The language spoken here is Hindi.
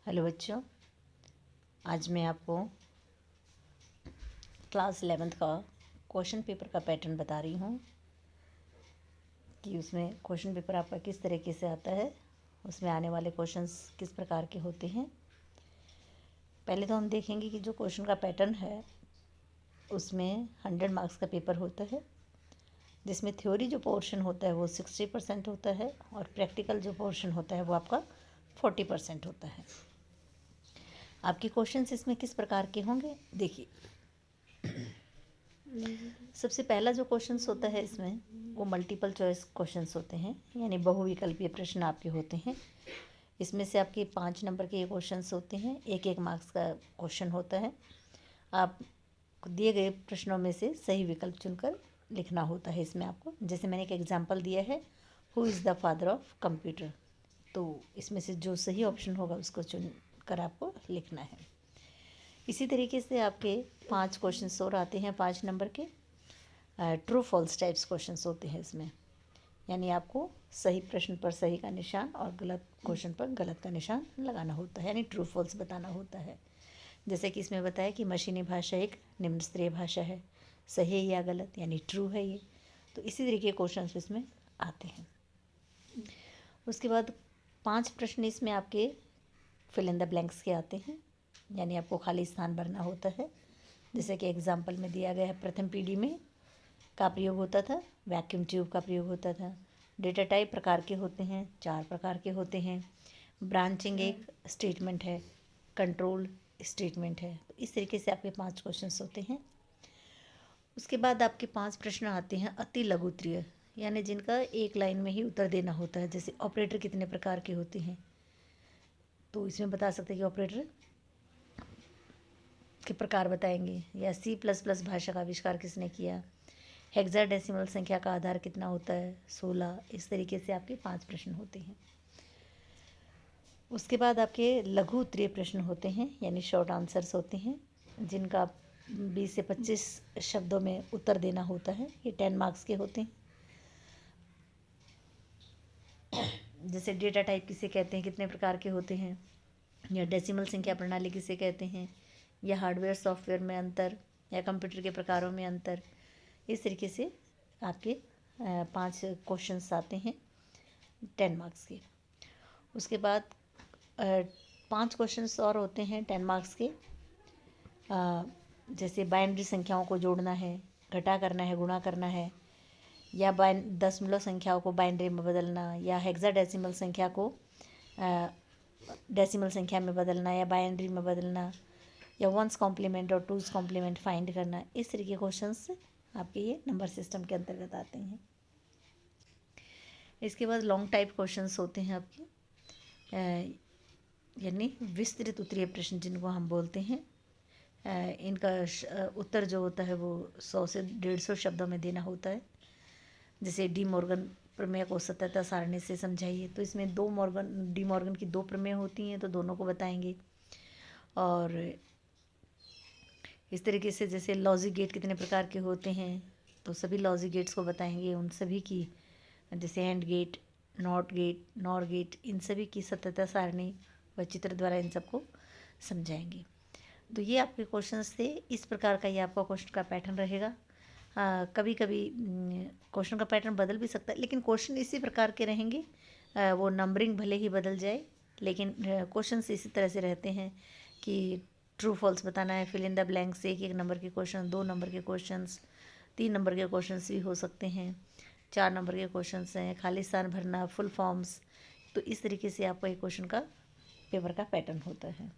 हेलो बच्चों, आज मैं आपको क्लास 11th का क्वेश्चन पेपर का पैटर्न बता रही हूँ कि उसमें क्वेश्चन पेपर आपका किस तरीके से आता है, उसमें आने वाले क्वेश्चंस किस प्रकार के होते हैं। पहले तो हम देखेंगे कि जो क्वेश्चन का पैटर्न है उसमें 100 मार्क्स का पेपर होता है, जिसमें थ्योरी जो पोर्शन होता है वो 60% होता है और प्रैक्टिकल जो पोर्शन होता है वो आपका 40% होता है। आपके क्वेश्चंस इसमें किस प्रकार के होंगे, देखिए। सबसे पहला जो क्वेश्चंस होता है इसमें वो मल्टीपल चॉइस क्वेश्चंस होते हैं, यानी बहुविकल्पीय प्रश्न आपके होते हैं। इसमें से आपके 5 नंबर के ये क्वेश्चंस होते हैं, 1-1 मार्क्स का क्वेश्चन होता है। आप दिए गए प्रश्नों में से सही विकल्प चुनकर लिखना होता है इसमें आपको। जैसे मैंने एक एग्जाम्पल दिया है, who is the father of computer, तो इसमें से जो सही ऑप्शन होगा उसको चुन कर आपको लिखना है। इसी तरीके से आपके 5 क्वेश्चंस और आते हैं 5 नंबर के, ट्रू फॉल्स टाइप्स क्वेश्चंस होते हैं इसमें, यानी आपको सही प्रश्न पर सही का निशान और गलत क्वेश्चन पर गलत का निशान लगाना होता है, यानी ट्रू फॉल्स बताना होता है। जैसे कि इसमें बताया कि मशीनी भाषा एक निम्न स्तरीय भाषा है, सही है या गलत, यानी ट्रू है ये। तो इसी तरीके के क्वेश्चन इसमें आते हैं। उसके बाद 5 प्रश्न इसमें आपके फिल इन द ब्लैंक्स के आते हैं, यानी आपको खाली स्थान भरना होता है। जैसे कि एग्जाम्पल में दिया गया है, प्रथम पीढ़ी में का प्रयोग होता था, वैक्यूम ट्यूब का प्रयोग होता था। डेटा टाइप प्रकार के होते हैं, 4 प्रकार के होते हैं। ब्रांचिंग एक स्टेटमेंट है, कंट्रोल स्टेटमेंट है। तो इस तरीके से आपके 5 क्वेश्चंस होते हैं। उसके बाद आपके 5 प्रश्न आते हैं अति लघु उत्तरीय, यानी जिनका एक लाइन में ही उत्तर देना होता है। जैसे ऑपरेटर कितने प्रकार के होते हैं, तो इसमें बता सकते हैं कि ऑपरेटर के प्रकार बताएंगे, या C++ भाषा का आविष्कार किसने किया, हेक्साडेसिमल संख्या का आधार कितना होता है, 16। इस तरीके से आपके 5 प्रश्न होते हैं। उसके बाद आपके लघु उत्तरीय प्रश्न होते हैं, यानी शॉर्ट आंसर्स होते हैं, जिनका 20 से 25 शब्दों में उत्तर देना होता है। ये 10 मार्क्स के होते हैं। जैसे डेटा टाइप किसे कहते हैं, कितने प्रकार के होते हैं, या डेसिमल संख्या प्रणाली किसे कहते हैं, या हार्डवेयर सॉफ्टवेयर में अंतर, या कंप्यूटर के प्रकारों में अंतर। इस तरीके से आपके 5 क्वेश्चंस आते हैं 10 मार्क्स के। उसके बाद 5 क्वेश्चंस और होते हैं 10 मार्क्स के, जैसे बाइनरी संख्याओं को जोड़ना है, घटा करना है, गुणा करना है, या दशमलव संख्याओं को बाइनरी में बदलना, या हेक्साडेसिमल संख्या को डेसिमल संख्या में बदलना, या बाइनरी में बदलना, या वंस कॉम्प्लीमेंट और टूज कॉम्प्लीमेंट फाइंड करना। इस तरीके के क्वेश्चंस आपके ये नंबर सिस्टम के अंतर्गत आते हैं। इसके बाद लॉन्ग टाइप क्वेश्चंस होते हैं आपके, यानी विस्तृत उत्तरीय प्रश्न जिनको हम बोलते हैं। इनका उत्तर जो होता है वो 100 से 150 शब्दों में देना होता है। जैसे डी मॉर्गन प्रमेय को सत्यता सारणी से समझाइए, तो इसमें डी मॉर्गन की 2 प्रमेय होती हैं, तो दोनों को बताएंगे। और इस तरीके से जैसे लॉजिक गेट कितने प्रकार के होते हैं, तो सभी लॉजिक गेट्स को बताएंगे, उन सभी की, जैसे AND gate, NOT gate, NOR gate, इन सभी की सत्यता सारणी व चित्र द्वारा इन सबको समझाएंगे। तो ये आपके क्वेश्चंस थे। इस प्रकार का ये आपका क्वेश्चन का पैटर्न रहेगा। कभी कभी क्वेश्चन का पैटर्न बदल भी सकता है, लेकिन क्वेश्चन इसी प्रकार के रहेंगे। वो नंबरिंग भले ही बदल जाए, लेकिन क्वेश्चंस इसी तरह से रहते हैं कि ट्रू फॉल्स बताना है, fill in the blanks, 1-1 number के क्वेश्चन, 2 नंबर के क्वेश्चंस, 3 नंबर के क्वेश्चंस भी हो सकते हैं, 4 नंबर के क्वेश्चंस हैं, खाली स्थान भरना, फुल फॉर्म्स। तो इस तरीके से आपका एक क्वेश्चन का पेपर का पैटर्न होता है।